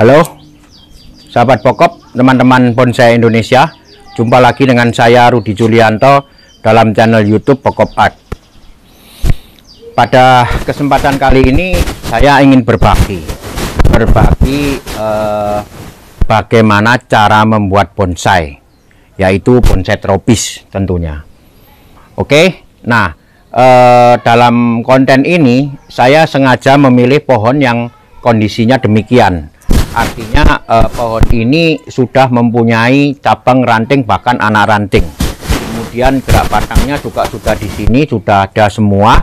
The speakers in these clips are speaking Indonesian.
Halo sahabat pokok, teman-teman bonsai Indonesia. Jumpa lagi dengan saya Rudi Julianto dalam channel YouTube Pokok Art. Pada kesempatan kali ini saya ingin berbagi bagaimana cara membuat bonsai, yaitu bonsai tropis tentunya. Oke, nah dalam konten ini saya sengaja memilih pohon yang kondisinya demikian. Artinya pohon ini sudah mempunyai cabang ranting, bahkan anak ranting. Kemudian gerak batangnya juga sudah di sini, sudah ada semua.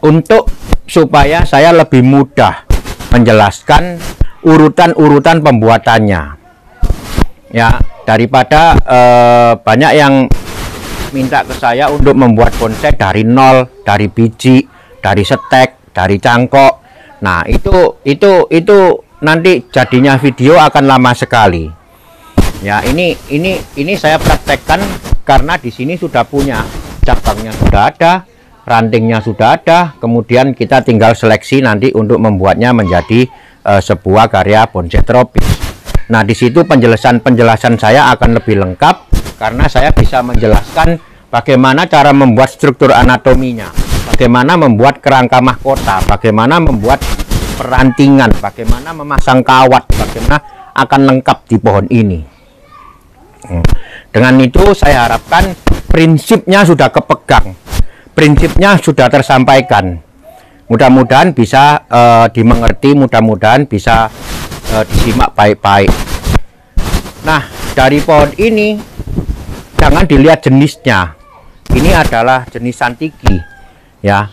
Untuk supaya saya lebih mudah menjelaskan urutan-urutan pembuatannya. Ya, daripada banyak yang minta ke saya untuk membuat bonsai dari nol, dari biji, dari setek, dari cangkok. Nah, itu nanti jadinya video akan lama sekali. Ya, ini saya praktekkan karena di sini sudah punya cabangnya, sudah ada, rantingnya sudah ada. Kemudian kita tinggal seleksi nanti untuk membuatnya menjadi sebuah karya bonsai tropis. Nah, di situ penjelasan saya akan lebih lengkap karena saya bisa menjelaskan bagaimana cara membuat struktur anatominya, bagaimana membuat kerangka mahkota, bagaimana membuat perantingan, bagaimana memasang kawat, bagaimana akan lengkap di pohon ini. Dengan itu saya harapkan prinsipnya sudah kepegang, prinsipnya sudah tersampaikan. Mudah-mudahan bisa dimengerti, mudah-mudahan bisa disimak baik-baik. Nah, dari pohon ini jangan dilihat jenisnya. Ini adalah jenis santiki, ya.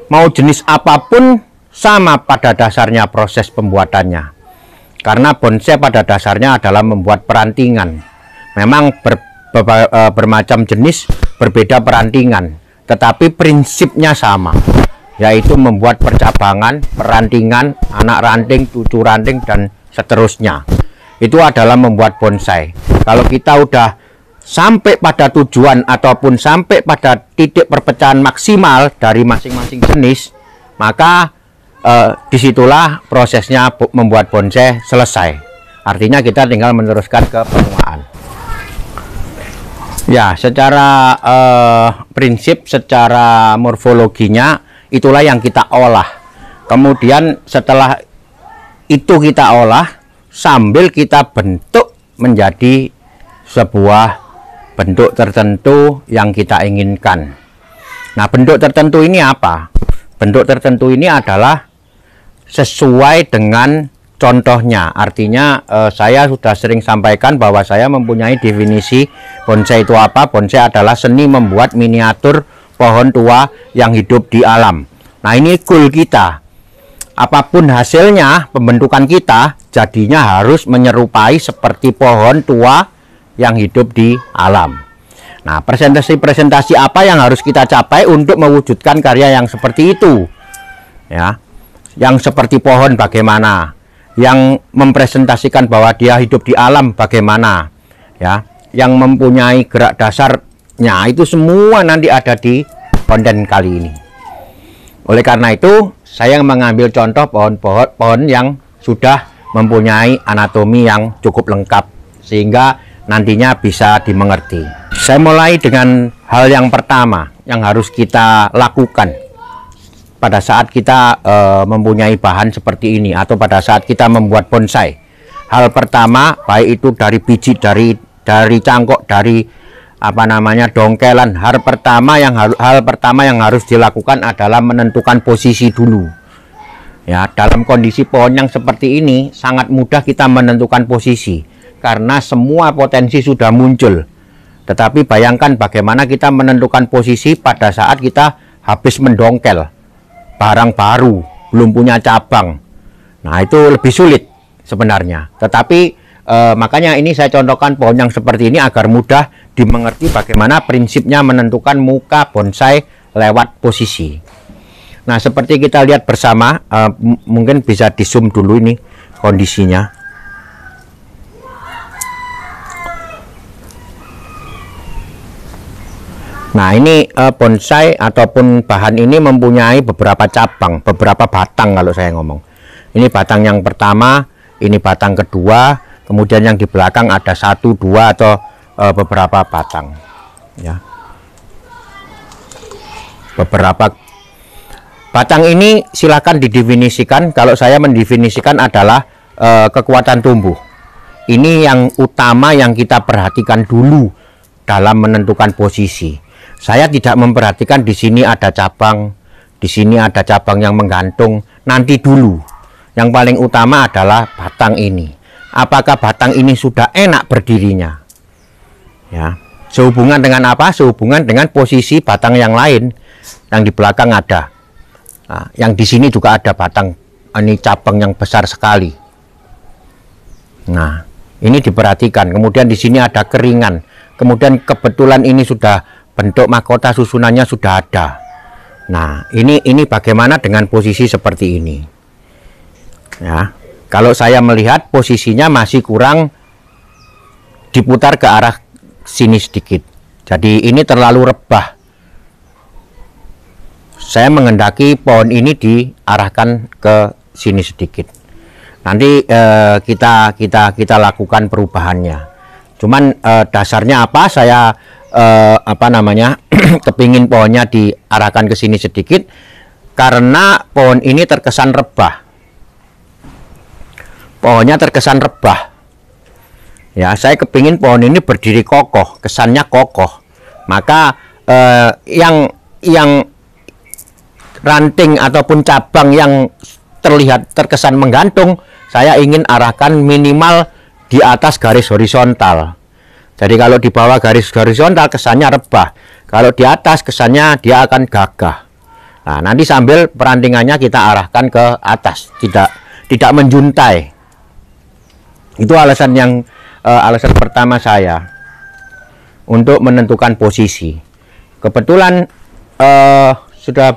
Mau jenis apapun sama pada dasarnya proses pembuatannya. Karena bonsai pada dasarnya adalah membuat perantingan. Memang bermacam jenis, berbeda perantingan, tetapi prinsipnya sama, yaitu membuat percabangan, perantingan, anak ranting, cucu ranting, dan seterusnya. Itu adalah membuat bonsai. Kalau kita udah sampai pada tujuan ataupun sampai pada titik perpecahan maksimal dari masing-masing jenis, maka disitulah prosesnya membuat bonsai selesai. Artinya kita tinggal meneruskan ke penuaan. Ya, secara prinsip, secara morfologinya itulah yang kita olah. Kemudian setelah itu kita olah sambil kita bentuk menjadi sebuah bentuk tertentu yang kita inginkan. Nah, bentuk tertentu ini apa? Bentuk tertentu ini adalah sesuai dengan contohnya. Artinya saya sudah sering sampaikan bahwa saya mempunyai definisi bonsai itu apa. Bonsai adalah seni membuat miniatur pohon tua yang hidup di alam. Nah, ini goal kita. Apapun hasilnya, pembentukan kita jadinya harus menyerupai seperti pohon tua yang hidup di alam. Nah, presentasi apa yang harus kita capai untuk mewujudkan karya yang seperti itu? Ya, yang seperti pohon bagaimana? Yang mempresentasikan bahwa dia hidup di alam bagaimana? Ya, yang mempunyai gerak dasarnya, itu semua nanti ada di konten kali ini. Oleh karena itu, saya mengambil contoh pohon yang sudah mempunyai anatomi yang cukup lengkap sehingga nantinya bisa dimengerti. Saya mulai dengan hal yang pertama yang harus kita lakukan pada saat kita mempunyai bahan seperti ini atau pada saat kita membuat bonsai. Hal pertama, baik itu dari biji, dari cangkok, dari dongkelan, hal pertama yang harus dilakukan adalah menentukan posisi dulu. Ya, dalam kondisi pohon yang seperti ini sangat mudah kita menentukan posisi karena semua potensi sudah muncul. Tetapi bayangkan bagaimana kita menentukan posisi pada saat kita habis mendongkel barang baru, belum punya cabang. Nah, itu lebih sulit sebenarnya. Tetapi makanya ini saya contohkan pohon yang seperti ini agar mudah dimengerti bagaimana prinsipnya menentukan muka bonsai lewat posisi. Nah, seperti kita lihat bersama, mungkin bisa di zoom dulu ini kondisinya. Nah, ini bonsai ataupun bahan ini mempunyai beberapa cabang, beberapa batang kalau saya ngomong. Ini batang yang pertama, ini batang kedua, kemudian yang di belakang ada 1, 2 atau beberapa batang, ya. Beberapa batang ini silakan didefinisikan. Kalau saya mendefinisikan adalah kekuatan tumbuh. Ini yang utama yang kita perhatikan dulu dalam menentukan posisi. Saya tidak memperhatikan di sini ada cabang, di sini ada cabang yang menggantung. Nanti dulu. Yang paling utama adalah batang ini. Apakah batang ini sudah enak berdirinya? Ya. Sehubungan dengan apa? Sehubungan dengan posisi batang yang lain yang di belakang ada. Nah, yang di sini juga ada batang, ini cabang yang besar sekali. Nah, ini diperhatikan. Kemudian di sini ada keringan. Kemudian kebetulan ini sudah bentuk mahkota susunannya sudah ada. Nah, ini bagaimana dengan posisi seperti ini? Ya, kalau saya melihat posisinya masih kurang diputar ke arah sini sedikit. Jadi ini terlalu rebah. Saya menghendaki pohon ini diarahkan ke sini sedikit. Nanti kita lakukan perubahannya. Cuman dasarnya apa? Saya kepingin pohonnya diarahkan ke sini sedikit karena pohon ini terkesan rebah. Pohonnya terkesan rebah. Ya, saya kepingin pohon ini berdiri kokoh, kesannya kokoh. Maka yang ranting ataupun cabang yang terlihat terkesan menggantung, saya ingin arahkan minimal di atas garis horizontal. Jadi kalau di bawah garis horizontal kesannya rebah, kalau di atas kesannya dia akan gagah. Nah, nanti sambil perantingannya kita arahkan ke atas, tidak menjuntai. Itu alasan pertama saya untuk menentukan posisi. Kebetulan sudah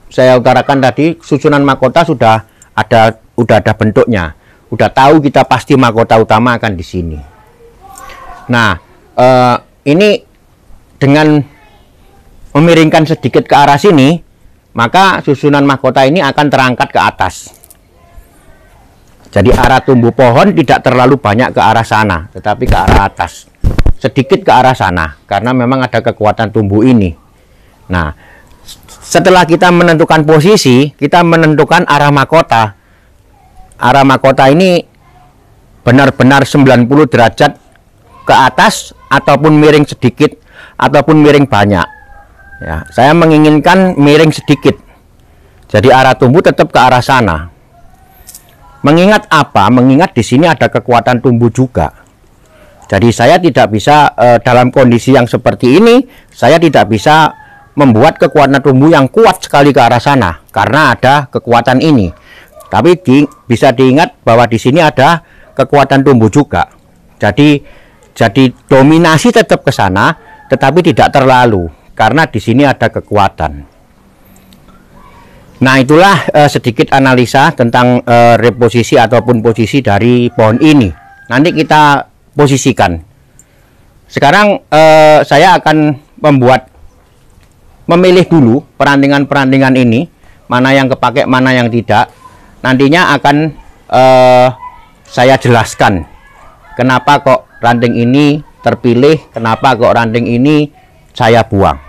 saya utarakan tadi, susunan mahkota sudah ada bentuknya. Udah tahu kita pasti mahkota utama akan di sini. Nah, ini dengan memiringkan sedikit ke arah sini, maka susunan mahkota ini akan terangkat ke atas. Jadi arah tumbuh pohon tidak terlalu banyak ke arah sana, tetapi ke arah atas. Sedikit ke arah sana, karena memang ada kekuatan tumbuh ini. Nah, setelah kita menentukan posisi, kita menentukan arah mahkota. Arah mahkota ini benar-benar 90 derajat ke atas ataupun miring sedikit ataupun miring banyak. Ya, saya menginginkan miring sedikit. Jadi arah tumbuh tetap ke arah sana. Mengingat apa? Mengingat di sini ada kekuatan tumbuh juga. Jadi saya tidak bisa dalam kondisi yang seperti ini, saya tidak bisa membuat kekuatan tumbuh yang kuat sekali ke arah sana karena ada kekuatan ini. Tapi bisa diingat bahwa di sini ada kekuatan tumbuh juga. Jadi dominasi tetap ke sana, tetapi tidak terlalu karena di sini ada kekuatan. Nah, itulah sedikit analisa tentang reposisi ataupun posisi dari pohon ini. Nanti kita posisikan. Sekarang saya akan memilih dulu perantingan-perantingan ini, mana yang kepake, mana yang tidak. Nantinya akan saya jelaskan kenapa kok ranting ini terpilih, kenapa kok ranting ini saya buang.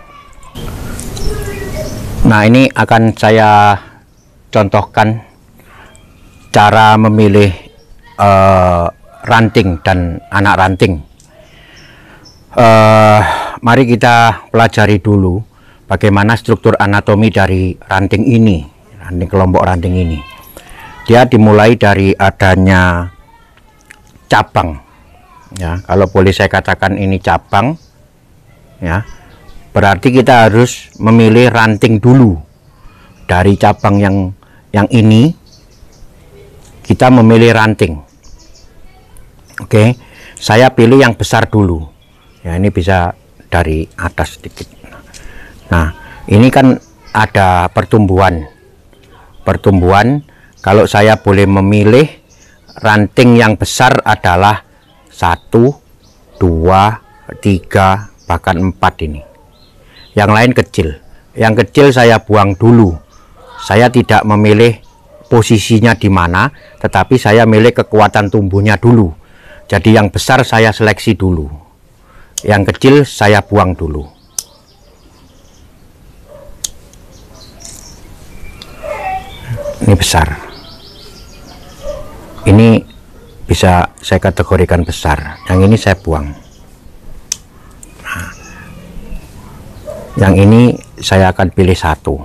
Nah, ini akan saya contohkan cara memilih ranting dan anak ranting. Mari kita pelajari dulu bagaimana struktur anatomi dari ranting ini, kelompok ranting ini. Dia dimulai dari adanya cabang. Ya, kalau boleh saya katakan ini cabang. Ya, berarti kita harus memilih ranting dulu. Dari cabang yang ini, kita memilih ranting. Oke, saya pilih yang besar dulu. Ya, ini bisa dari atas sedikit. Nah, ini kan ada pertumbuhan. Kalau saya boleh memilih, ranting yang besar adalah 1, 2, 3, bahkan 4 ini. Yang lain kecil. Yang kecil saya buang dulu. Saya tidak memilih posisinya di mana, tetapi saya milih kekuatan tumbuhnya dulu. Jadi yang besar saya seleksi dulu, yang kecil saya buang dulu. Ini besar, ini bisa saya kategorikan besar, yang ini saya buang. Nah, yang ini saya akan pilih satu,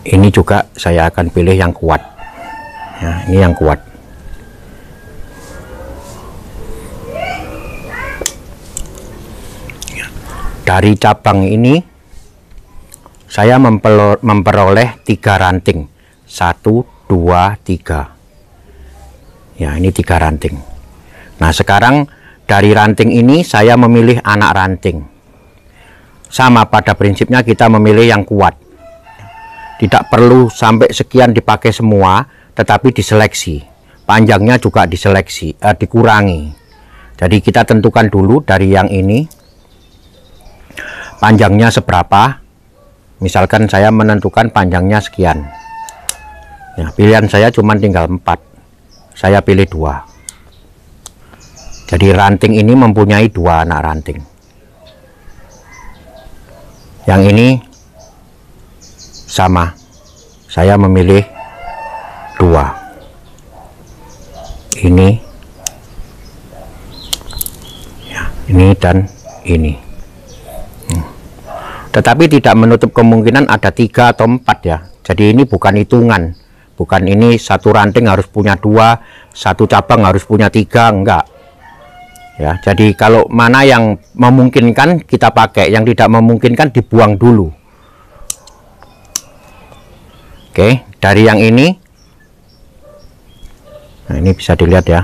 ini juga saya akan pilih yang kuat ya, ini yang kuat. Dari cabang ini saya memperoleh 3 ranting, 1, 2, 3 ya, ini 3 ranting. Nah sekarang dari ranting ini saya memilih anak ranting. Sama pada prinsipnya kita memilih yang kuat, tidak perlu sampai sekian dipakai semua, tetapi diseleksi, panjangnya juga diseleksi, dikurangi. Jadi kita tentukan dulu dari yang ini panjangnya seberapa. Misalkan saya menentukan panjangnya sekian ya, pilihan saya cuma tinggal 4, saya pilih 2. Jadi ranting ini mempunyai 2 anak ranting. Yang ini sama, saya memilih 2, ini ya, ini dan ini. Tetapi tidak menutup kemungkinan ada 3 atau 4 ya. Jadi ini bukan hitungan, bukan ini satu ranting harus punya 2, satu cabang harus punya 3, enggak ya. Jadi kalau mana yang memungkinkan kita pakai, yang tidak memungkinkan dibuang dulu. Oke, dari yang ini, nah ini bisa dilihat ya,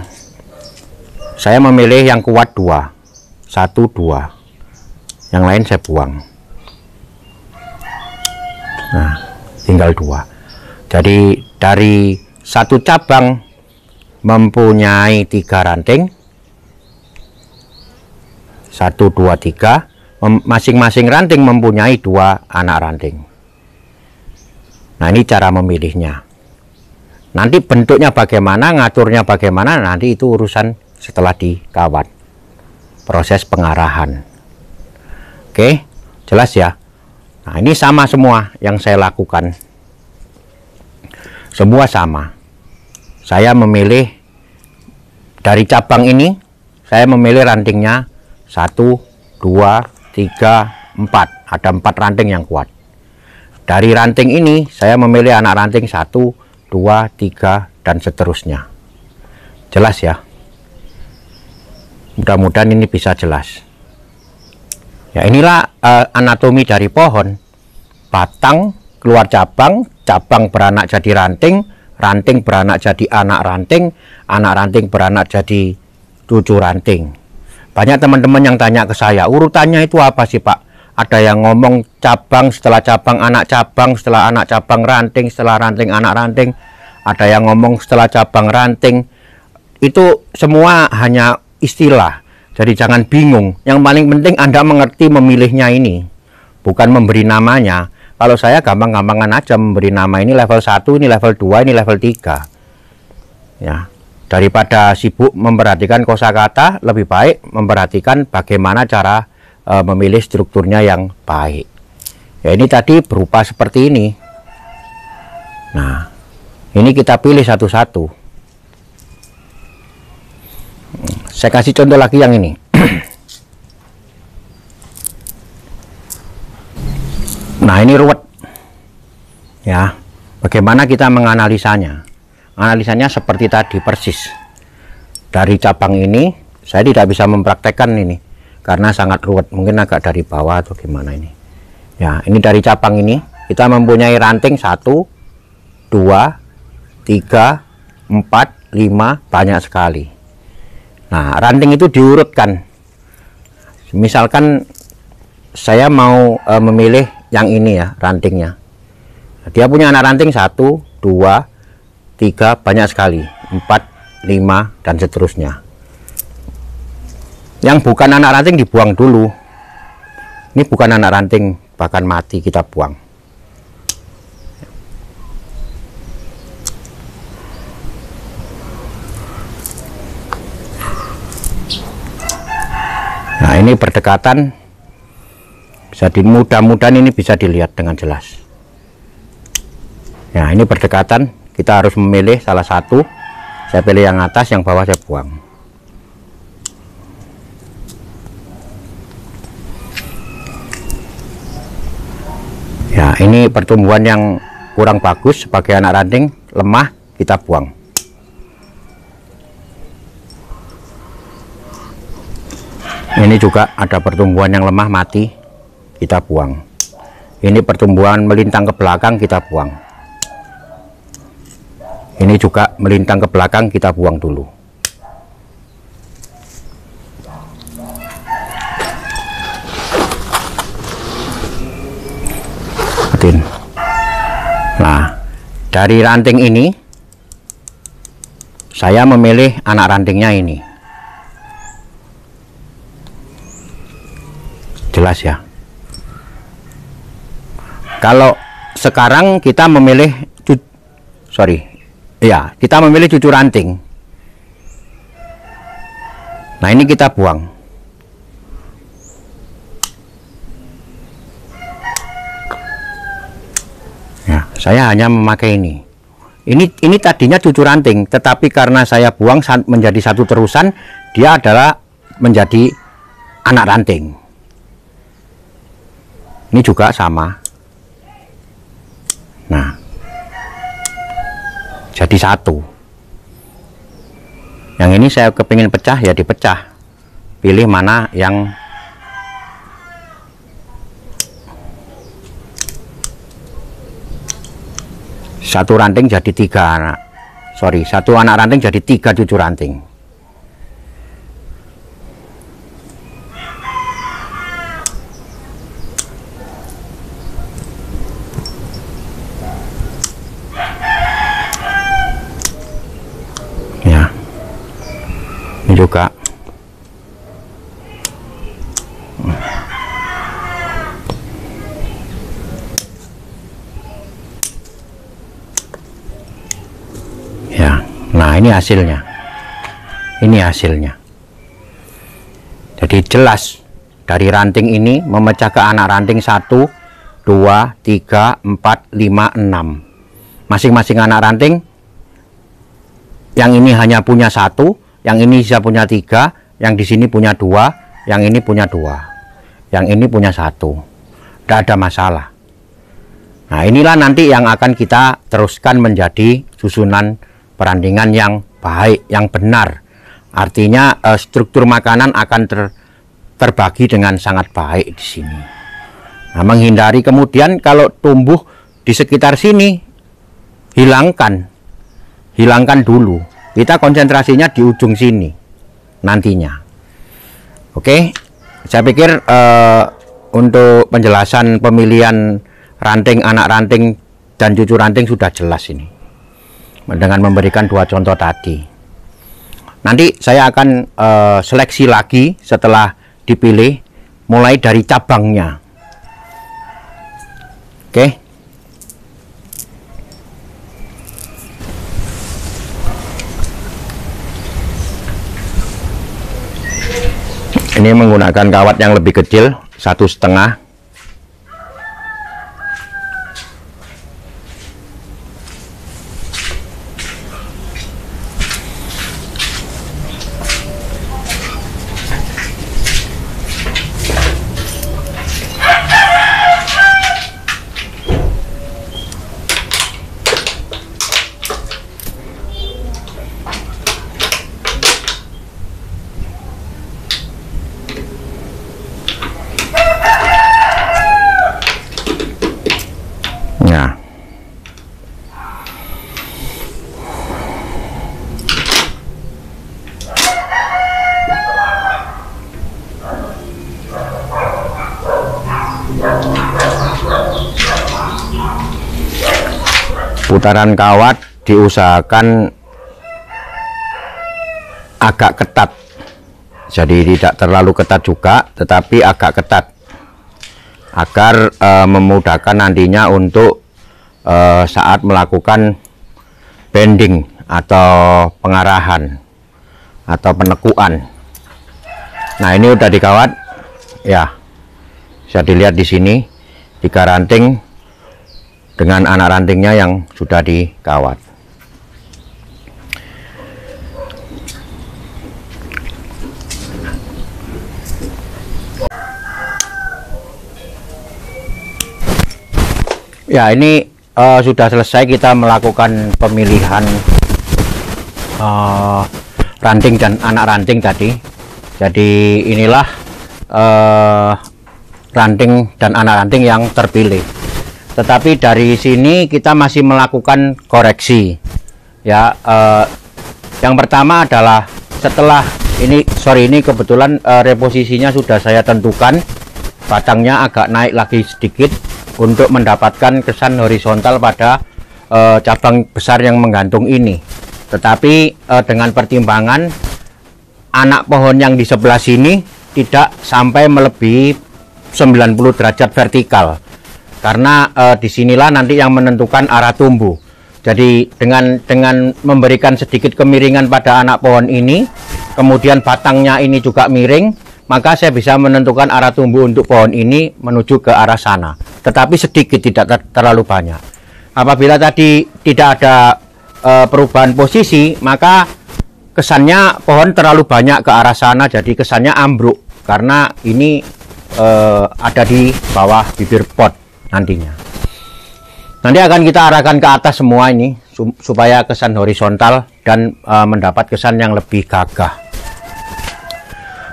saya memilih yang kuat 2, 1, 2, yang lain saya buang. Nah tinggal 2. Jadi dari satu cabang mempunyai 3 ranting, 1, 2, 3, masing-masing ranting mempunyai 2 anak ranting. Nah ini cara memilihnya. Nanti bentuknya bagaimana, ngaturnya bagaimana, nanti itu urusan setelah dikawat, proses pengarahan. Oke, jelas ya. Nah ini sama semua yang saya lakukan, semua sama. Saya memilih dari cabang ini, saya memilih rantingnya 1, 2, 3, 4, ada 4 ranting yang kuat. Dari ranting ini saya memilih anak ranting 1, 2, 3 dan seterusnya. Jelas ya, mudah-mudahan ini bisa jelas. Ya inilah anatomi dari pohon. Batang keluar cabang, cabang beranak jadi ranting, ranting beranak jadi anak ranting beranak jadi cucu ranting. Banyak teman-teman yang tanya ke saya, urutannya itu apa sih Pak? Ada yang ngomong cabang, setelah cabang anak cabang, setelah anak cabang ranting, setelah ranting anak ranting. Ada yang ngomong setelah cabang ranting. Itu semua hanya istilah. Jadi jangan bingung, yang paling penting Anda mengerti memilihnya ini, bukan memberi namanya. Kalau saya gampang-gampangan aja memberi nama, ini level 1, ini level 2, ini level 3. Ya, daripada sibuk memperhatikan kosakata, lebih baik memperhatikan bagaimana cara memilih strukturnya yang baik. Ya ini tadi berupa seperti ini. Nah, ini kita pilih satu-satu. Saya kasih contoh lagi yang ini. Nah ini ruwet ya, bagaimana kita menganalisanya? Analisanya seperti tadi persis. Dari cabang ini saya tidak bisa mempraktekkan ini karena sangat ruwet, mungkin agak dari bawah atau gimana ini ya. Ini dari cabang ini kita mempunyai ranting 1, 2, 3, 4, 5, banyak sekali. Nah ranting itu diurutkan. Misalkan saya mau memilih yang ini ya, rantingnya. Dia punya anak ranting 1, 2, 3, banyak sekali, 4, 5 dan seterusnya. Yang bukan anak ranting dibuang dulu. Ini bukan anak ranting, bahkan mati kita buang. Nah, ini berdekatan, bisa mudah-mudahan ini bisa dilihat dengan jelas. Ya, ini berdekatan, kita harus memilih salah satu. Saya pilih yang atas, yang bawah saya buang. Ya, ini pertumbuhan yang kurang bagus sebagai anak ranting, lemah, kita buang. Ini juga ada pertumbuhan yang lemah, mati, kita buang. Ini pertumbuhan melintang ke belakang, kita buang. Ini juga melintang ke belakang, kita buang dulu. Nah, dari ranting ini saya memilih anak rantingnya ini. Jelas ya. Kalau sekarang kita memilih kita memilih cucu ranting. Nah, ini kita buang. Ya, saya hanya memakai ini. Ini tadinya cucu ranting, tetapi karena saya buang menjadi satu terusan, dia adalah menjadi anak ranting. Ini juga sama. Nah, jadi satu. Yang ini saya kepingin pecah, ya dipecah. Pilih mana yang satu ranting jadi tiga anak. Satu anak ranting jadi 3 cucu ranting. Juga ya. Nah, ini hasilnya, jadi jelas dari ranting ini memecah ke anak ranting 1, 2, 3, 4, 5, 6. Masing-masing anak ranting yang ini hanya punya 1, yang ini bisa punya 3, yang di sini punya 2, yang ini punya 2, yang ini punya 1. Tidak ada masalah. Nah, inilah nanti yang akan kita teruskan menjadi susunan perandingan yang baik, yang benar. Artinya struktur makanan akan terbagi dengan sangat baik di sini. Nah, menghindari kemudian kalau tumbuh di sekitar sini, hilangkan dulu. Kita konsentrasinya di ujung sini nantinya. Oke, saya pikir untuk penjelasan pemilihan ranting, anak ranting, dan cucu ranting sudah jelas ini, dengan memberikan 2 contoh tadi. Nanti saya akan seleksi lagi setelah dipilih, mulai dari cabangnya. Oke. Ini menggunakan kawat yang lebih kecil, 1,5. Ya. Putaran kawat diusahakan agak ketat, jadi tidak terlalu ketat juga, tetapi agak ketat agar memudahkan nantinya untuk saat melakukan bending atau pengarahan atau penekuan. Nah, ini udah dikawat ya, bisa dilihat di sini 3 ranting dengan anak rantingnya yang sudah dikawat. Ya, ini sudah selesai kita melakukan pemilihan ranting dan anak ranting tadi. Jadi inilah ranting dan anak ranting yang terpilih. Tetapi dari sini kita masih melakukan koreksi. Ya, yang pertama adalah setelah ini kebetulan reposisinya sudah saya tentukan, batangnya agak naik lagi sedikit untuk mendapatkan kesan horizontal pada cabang besar yang menggantung ini. Tetapi dengan pertimbangan anak pohon yang di sebelah sini tidak sampai melebihi 90 derajat vertikal, karena disinilah nanti yang menentukan arah tumbuh. Jadi dengan memberikan sedikit kemiringan pada anak pohon ini, kemudian batangnya ini juga miring, maka saya bisa menentukan arah tumbuh untuk pohon ini menuju ke arah sana. Tetapi sedikit, tidak terlalu banyak. Apabila tadi tidak ada perubahan posisi, maka kesannya pohon terlalu banyak ke arah sana, jadi kesannya ambruk, karena ini ada di bawah bibir pot nantinya. Nanti akan kita arahkan ke atas semua ini, supaya kesan horizontal dan mendapat kesan yang lebih gagah.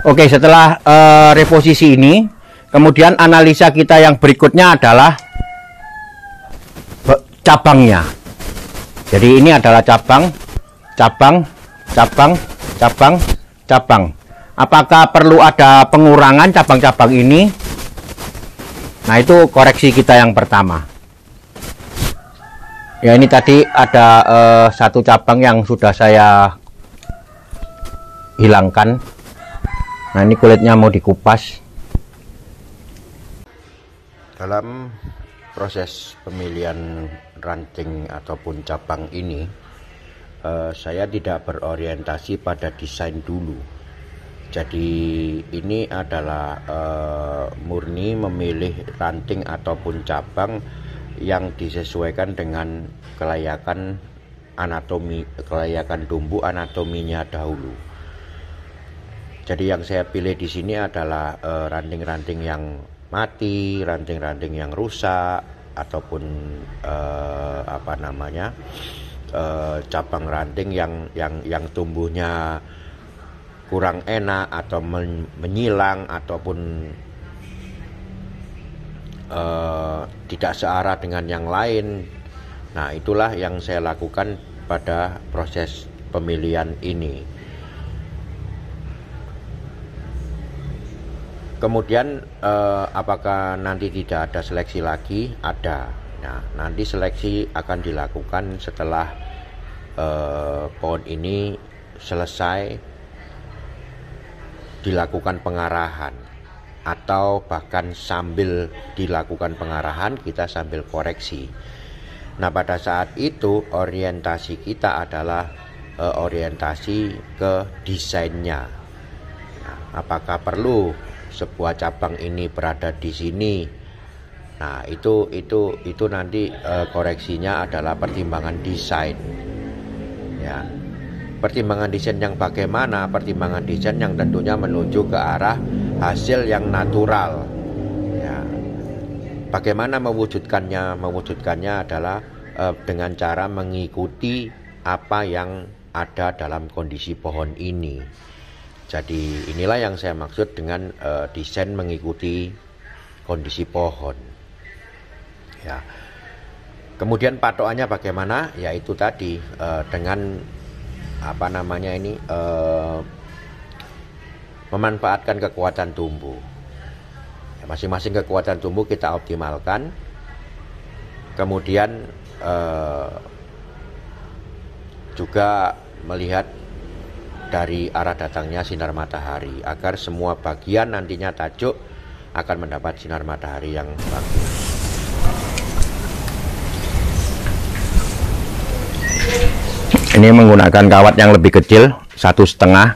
Oke, setelah reposisi ini, kemudian analisa kita yang berikutnya adalah cabangnya. Jadi ini adalah cabang. Apakah perlu ada pengurangan cabang-cabang ini? Nah, itu koreksi kita yang pertama. Ya, ini tadi ada satu cabang yang sudah saya hilangkan. Nah, ini kulitnya mau dikupas. Dalam proses pemilihan ranting ataupun cabang ini, saya tidak berorientasi pada desain dulu. Jadi ini adalah murni memilih ranting ataupun cabang yang disesuaikan dengan kelayakan anatomi, kelayakan tumbuh anatominya dahulu. Jadi yang saya pilih di sini adalah ranting-ranting yang mati, ranting-ranting yang rusak, ataupun cabang ranting yang tumbuhnya kurang enak atau menyilang ataupun tidak searah dengan yang lain. Nah, itulah yang saya lakukan pada proses pemilihan ini. Kemudian apakah nanti tidak ada seleksi lagi? Ada. Nah, nanti seleksi akan dilakukan setelah pohon ini selesai dilakukan pengarahan, atau bahkan sambil dilakukan pengarahan kita sambil koreksi. Nah, pada saat itu orientasi kita adalah orientasi ke desainnya. Nah, apakah perlu sebuah cabang ini berada di sini? Nah, itu nanti koreksinya adalah pertimbangan desain. Ya. Pertimbangan desain yang bagaimana? Pertimbangan desain yang tentunya menuju ke arah hasil yang natural. Ya. Bagaimana mewujudkannya? Mewujudkannya adalah dengan cara mengikuti apa yang ada dalam kondisi pohon ini. Jadi inilah yang saya maksud dengan desain mengikuti kondisi pohon. Ya. Kemudian patokannya bagaimana? Yaitu tadi dengan memanfaatkan kekuatan tumbuh. Ya, masing-masing kekuatan tumbuh kita optimalkan. Kemudian juga melihat dari arah datangnya sinar matahari, agar semua bagian nantinya tajuk akan mendapat sinar matahari yang bagus. Ini menggunakan kawat yang lebih kecil, 1,5.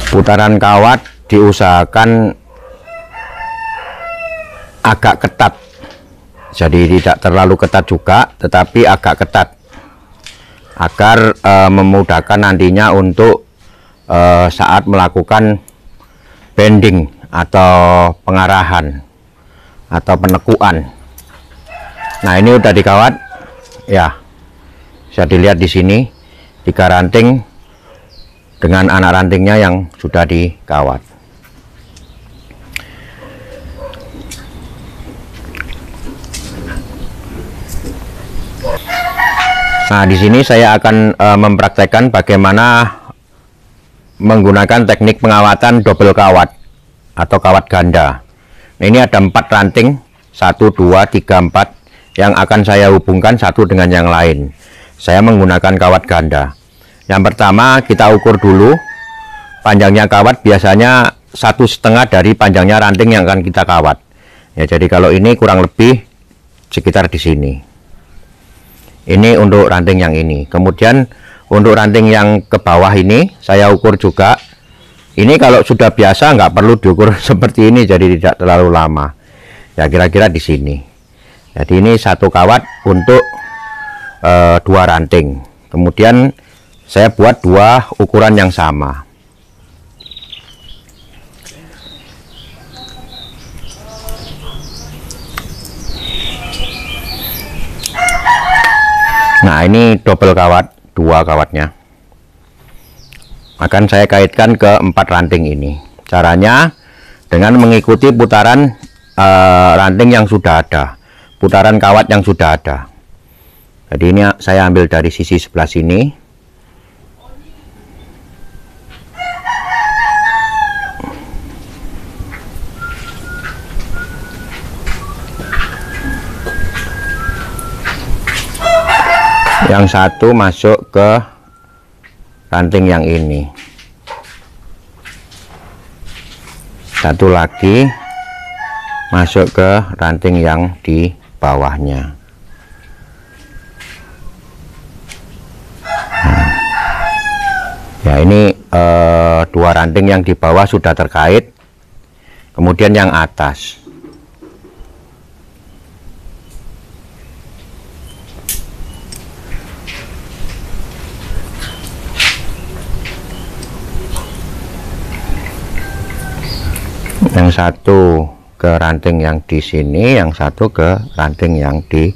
Putaran kawat diusahakan agak ketat, jadi tidak terlalu ketat juga, tetapi agak ketat agar memudahkan nantinya untuk saat melakukan bending atau pengarahan atau penekuan. Nah, ini udah dikawat ya, bisa dilihat di sini 3 ranting dengan anak rantingnya yang sudah dikawat. Nah, di sini saya akan mempraktekkan bagaimana menggunakan teknik pengawatan double kawat atau kawat ganda. Nah, ini ada 4 ranting, 1, 2, 3, 4 yang akan saya hubungkan satu dengan yang lain. Saya menggunakan kawat ganda. Yang pertama, kita ukur dulu panjangnya kawat, biasanya 1,5 dari panjangnya ranting yang akan kita kawat. Ya, jadi kalau ini kurang lebih sekitar di sini. Ini untuk ranting yang ini. Kemudian untuk ranting yang ke bawah ini saya ukur juga. Ini kalau sudah biasa nggak perlu diukur seperti ini, jadi tidak terlalu lama. Ya, kira-kira di sini. Jadi ini 1 kawat untuk 2 ranting. Kemudian saya buat 2 ukuran yang sama. Nah, ini double kawat, 2 kawatnya akan saya kaitkan ke 4 ranting ini. Caranya dengan mengikuti putaran ranting yang sudah ada, putaran kawat yang sudah ada. Jadi ini saya ambil dari sisi sebelah sini. Yang satu masuk ke ranting yang ini, satu lagi masuk ke ranting yang di bawahnya. Nah, ya, ini 2 ranting yang di bawah sudah terkait. Kemudian yang atas, yang satu ke ranting yang di sini, yang satu ke ranting yang di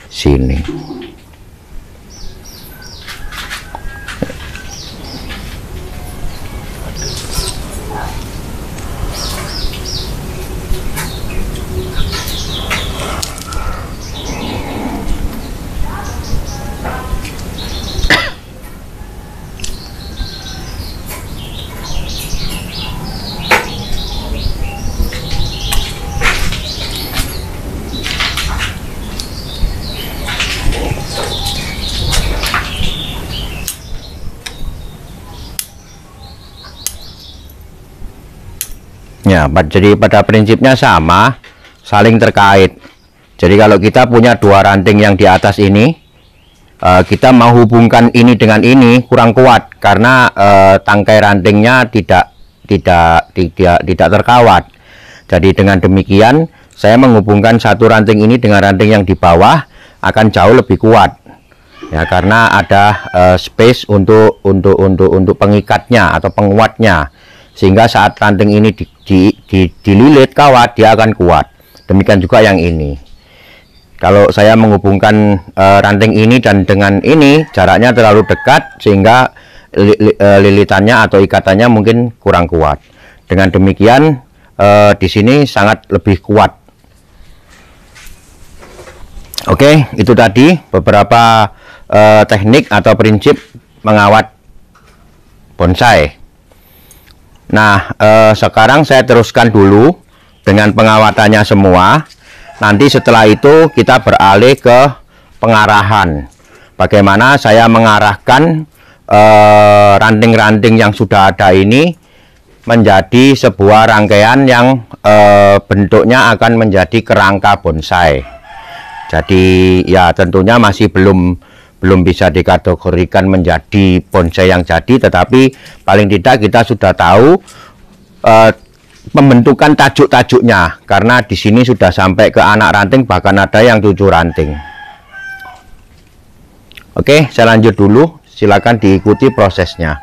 sini. Ya, jadi pada prinsipnya sama, saling terkait. Jadi kalau kita punya 2 ranting yang di atas ini, kita mau hubungkan ini dengan ini kurang kuat karena tangkai rantingnya tidak terkawat. Jadi dengan demikian saya menghubungkan satu ranting ini dengan ranting yang di bawah akan jauh lebih kuat. Ya, karena ada space untuk pengikatnya atau penguatnya, sehingga saat ranting ini dililit kawat dia akan kuat. Demikian juga yang ini. Kalau saya menghubungkan ranting ini dan dengan ini jaraknya terlalu dekat sehingga lilitannya atau ikatannya mungkin kurang kuat. Dengan demikian di sini sangat lebih kuat. Oke, itu tadi beberapa teknik atau prinsip mengawat bonsai. Nah, sekarang saya teruskan dulu dengan pengawatannya semua. Nanti setelah itu kita beralih ke pengarahan. Bagaimana saya mengarahkan ranting-ranting yang sudah ada ini menjadi sebuah rangkaian yang bentuknya akan menjadi kerangka bonsai. Jadi ya tentunya masih belum belum bisa dikategorikan menjadi bonsai yang jadi, tetapi paling tidak kita sudah tahu pembentukan tajuk-tajuknya, karena di sini sudah sampai ke anak ranting, bahkan ada yang cucu ranting. Oke, saya lanjut dulu, silakan diikuti prosesnya.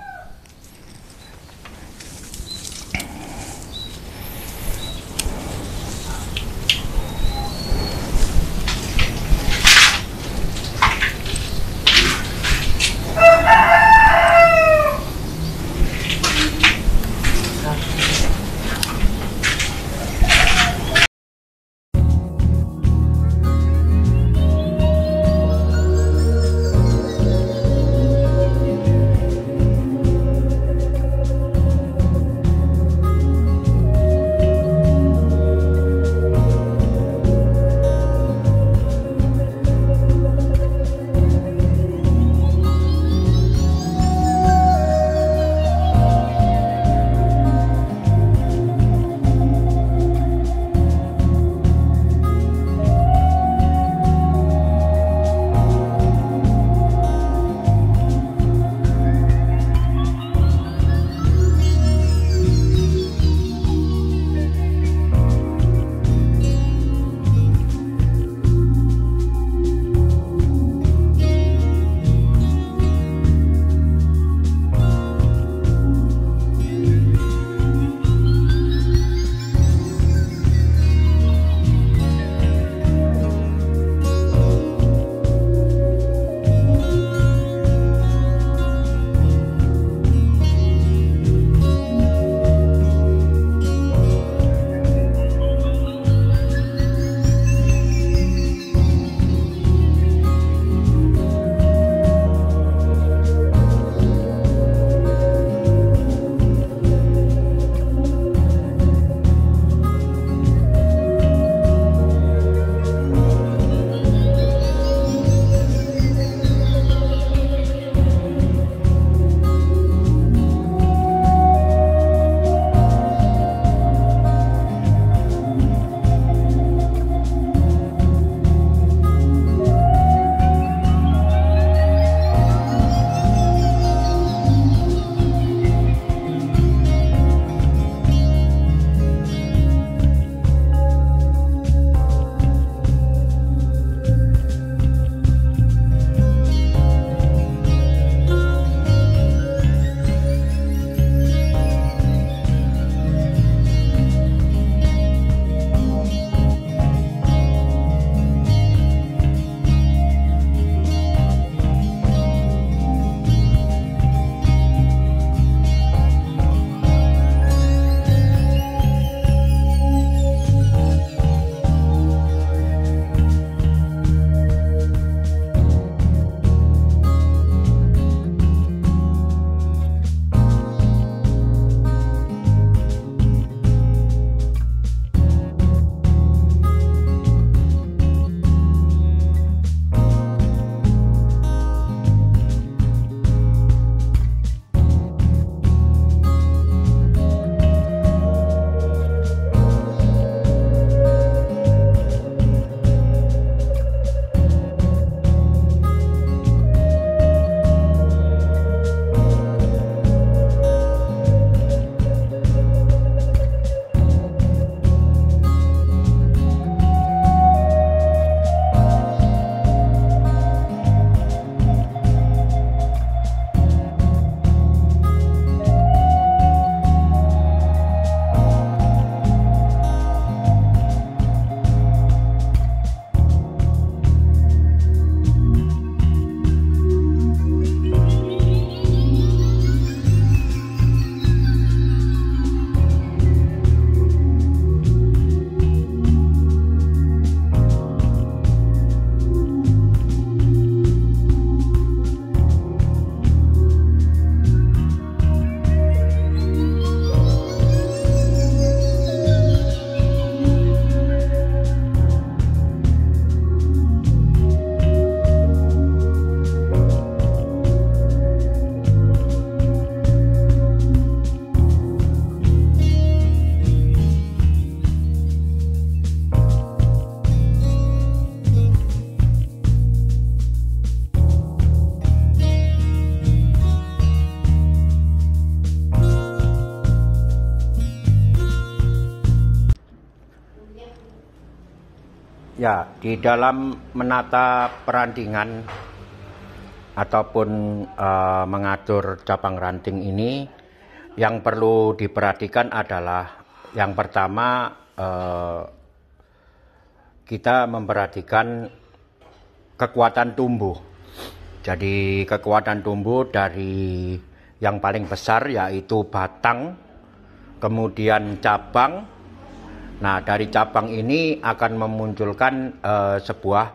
Ya, di dalam menata perantingan ataupun mengatur cabang ranting ini, yang perlu diperhatikan adalah yang pertama, kita memperhatikan kekuatan tumbuh. Jadi kekuatan tumbuh dari yang paling besar yaitu batang, kemudian cabang. Nah, dari cabang ini akan memunculkan sebuah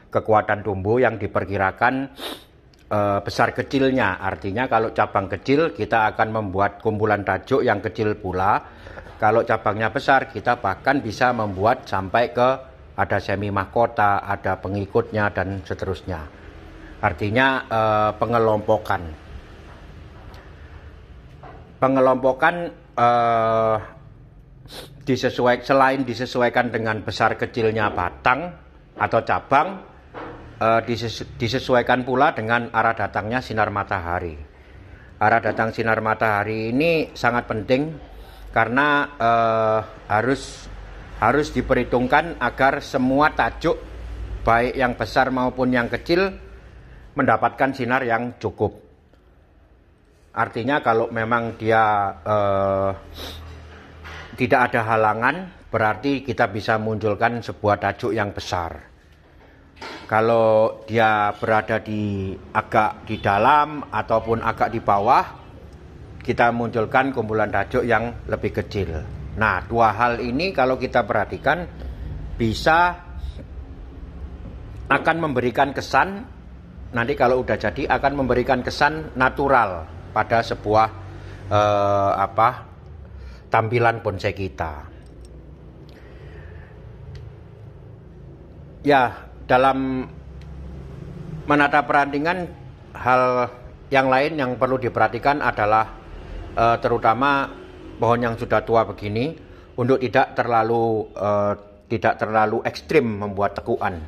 kekuatan tumbuh yang diperkirakan besar kecilnya. Artinya kalau cabang kecil kita akan membuat kumpulan tajuk yang kecil pula. Kalau cabangnya besar kita bahkan bisa membuat sampai ke ada semi mahkota, ada pengikutnya dan seterusnya. Artinya pengelompokan. Pengelompokan selain disesuaikan dengan besar kecilnya batang atau cabang, disesuaikan pula dengan arah datangnya sinar matahari. Arah datang sinar matahari ini sangat penting karena harus diperhitungkan agar semua tajuk baik yang besar maupun yang kecil mendapatkan sinar yang cukup. Artinya kalau memang dia tidak ada halangan, berarti kita bisa munculkan sebuah tajuk yang besar. Kalau dia berada agak di dalam ataupun agak di bawah, kita munculkan kumpulan tajuk yang lebih kecil. Nah, dua hal ini kalau kita perhatikan bisa akan memberikan kesan, nanti kalau udah jadi akan memberikan kesan natural pada sebuah tampilan bonsai kita. Ya, dalam menata perantingan, hal yang lain yang perlu diperhatikan adalah terutama pohon yang sudah tua begini untuk tidak terlalu ekstrim membuat tekuan.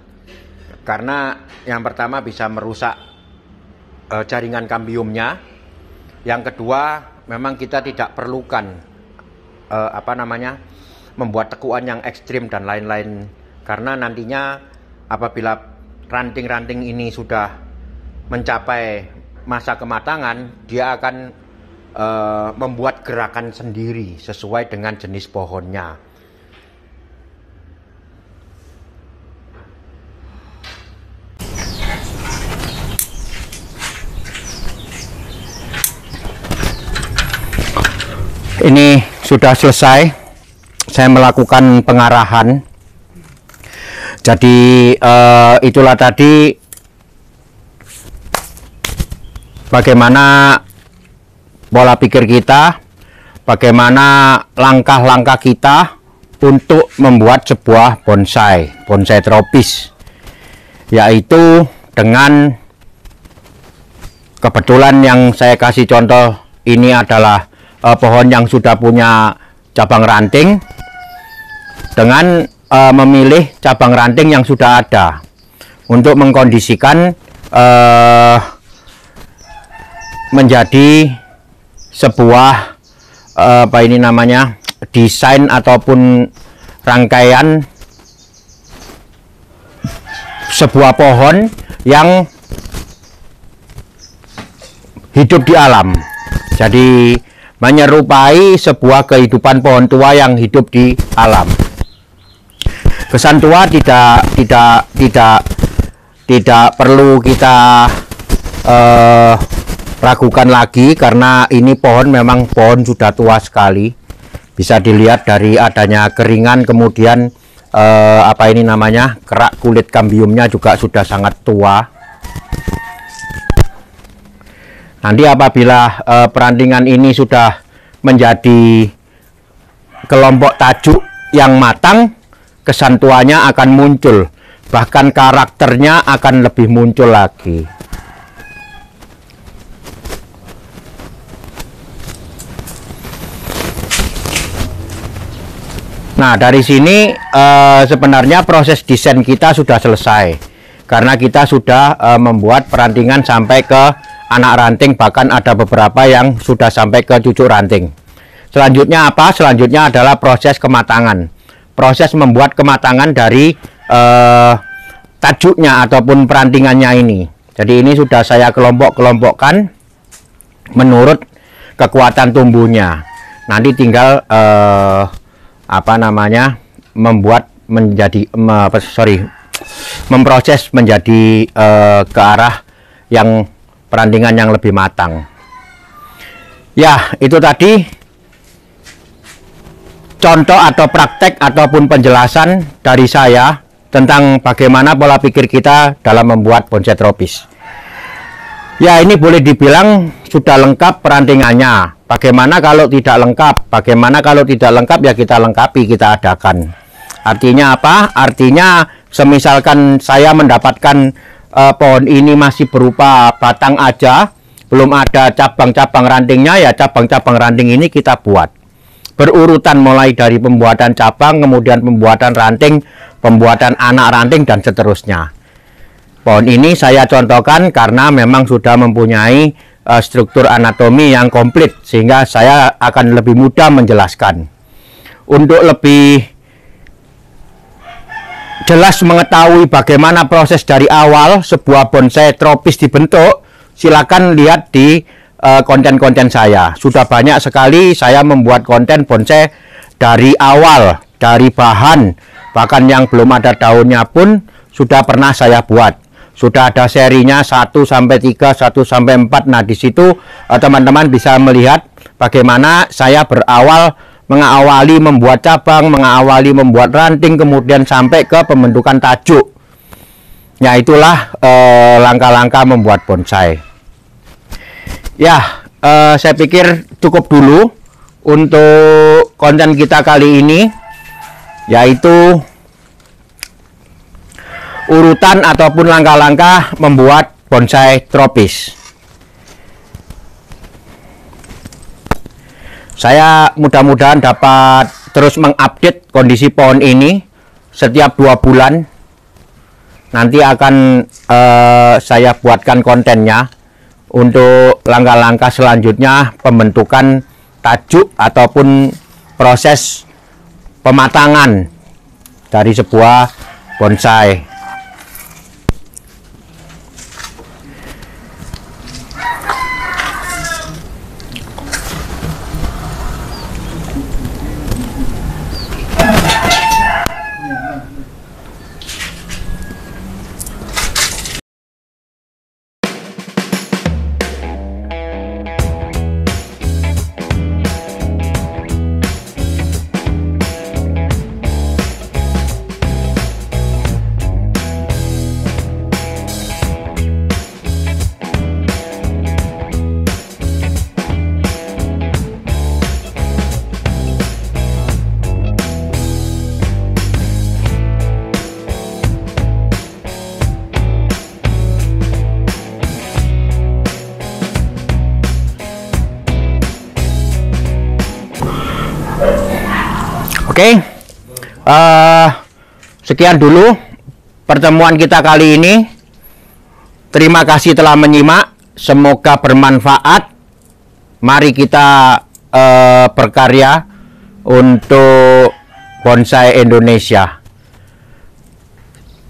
Karena yang pertama bisa merusak jaringan kambiumnya. Yang kedua, memang kita tidak perlukan membuat tekuan yang ekstrim dan lain-lain, karena nantinya apabila ranting-ranting ini sudah mencapai masa kematangan, dia akan membuat gerakan sendiri sesuai dengan jenis pohonnya. Ini sudah selesai, saya melakukan pengarahan. Jadi itulah tadi bagaimana pola pikir kita, bagaimana langkah-langkah kita untuk membuat sebuah bonsai tropis, yaitu dengan kebetulan yang saya kasih contoh ini adalah pohon yang sudah punya cabang ranting, dengan memilih cabang ranting yang sudah ada untuk mengkondisikan menjadi sebuah desain ataupun rangkaian sebuah pohon yang hidup di alam. Jadi menyerupai sebuah kehidupan pohon tua yang hidup di alam. Kesan tua tidak perlu kita ragukan lagi, karena ini pohon memang pohon sudah tua sekali. Bisa dilihat dari adanya keringan, kemudian kerak kulit kambiumnya juga sudah sangat tua. Nanti apabila perantingan ini sudah menjadi kelompok tajuk yang matang, kesan tuanya akan muncul, bahkan karakternya akan lebih muncul lagi. Nah, dari sini sebenarnya proses desain kita sudah selesai, karena kita sudah membuat perantingan sampai ke anak ranting, bahkan ada beberapa yang sudah sampai ke cucuk ranting. Selanjutnya apa? Selanjutnya adalah proses kematangan. Proses membuat kematangan dari tajuknya ataupun perantingannya ini. Jadi ini sudah saya kelompok-kelompokkan menurut kekuatan tumbuhnya. Nanti tinggal memproses menjadi ke arah yang perantingan yang lebih matang. Ya, itu tadi contoh atau praktek ataupun penjelasan dari saya tentang bagaimana pola pikir kita dalam membuat bonsai tropis. Ya, ini boleh dibilang sudah lengkap perantingannya. Bagaimana kalau tidak lengkap? Bagaimana kalau tidak lengkap? Ya kita lengkapi, kita adakan. Artinya apa? Artinya semisalkan saya mendapatkan pohon ini masih berupa batang aja, belum ada cabang-cabang rantingnya, ya cabang-cabang ranting ini kita buat berurutan, mulai dari pembuatan cabang, kemudian pembuatan ranting, pembuatan anak ranting, dan seterusnya. Pohon ini saya contohkan karena memang sudah mempunyai struktur anatomi yang komplit, sehingga saya akan lebih mudah menjelaskan. Untuk lebih jelas mengetahui bagaimana proses dari awal sebuah bonsai tropis dibentuk, silakan lihat di konten-konten saya. Sudah banyak sekali saya membuat konten bonsai dari awal, dari bahan, bahkan yang belum ada daunnya pun sudah pernah saya buat. Sudah ada serinya 1 sampai 3, 1 sampai 4. Nah, di situ teman-teman bisa melihat bagaimana saya berawal mengawali membuat cabang, mengawali membuat ranting, kemudian sampai ke pembentukan tajuk. Ya, itulah langkah-langkah membuat bonsai. Ya, saya pikir cukup dulu untuk konten kita kali ini, yaitu urutan ataupun langkah-langkah membuat bonsai tropis. Saya mudah-mudahan dapat terus mengupdate kondisi pohon ini setiap 2 bulan. Nanti akan saya buatkan kontennya untuk langkah-langkah selanjutnya pembentukan tajuk ataupun proses pematangan dari sebuah bonsai. Oke, sekian dulu pertemuan kita kali ini. Terima kasih telah menyimak, semoga bermanfaat. Mari kita berkarya untuk bonsai Indonesia.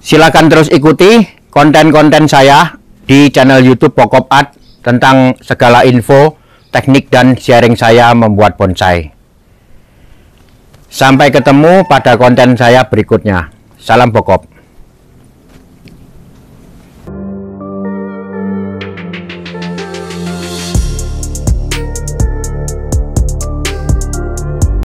Silakan terus ikuti konten-konten saya di channel YouTube Pokop Art tentang segala info, teknik, dan sharing saya membuat bonsai. Sampai ketemu pada konten saya berikutnya. Salam Pokop.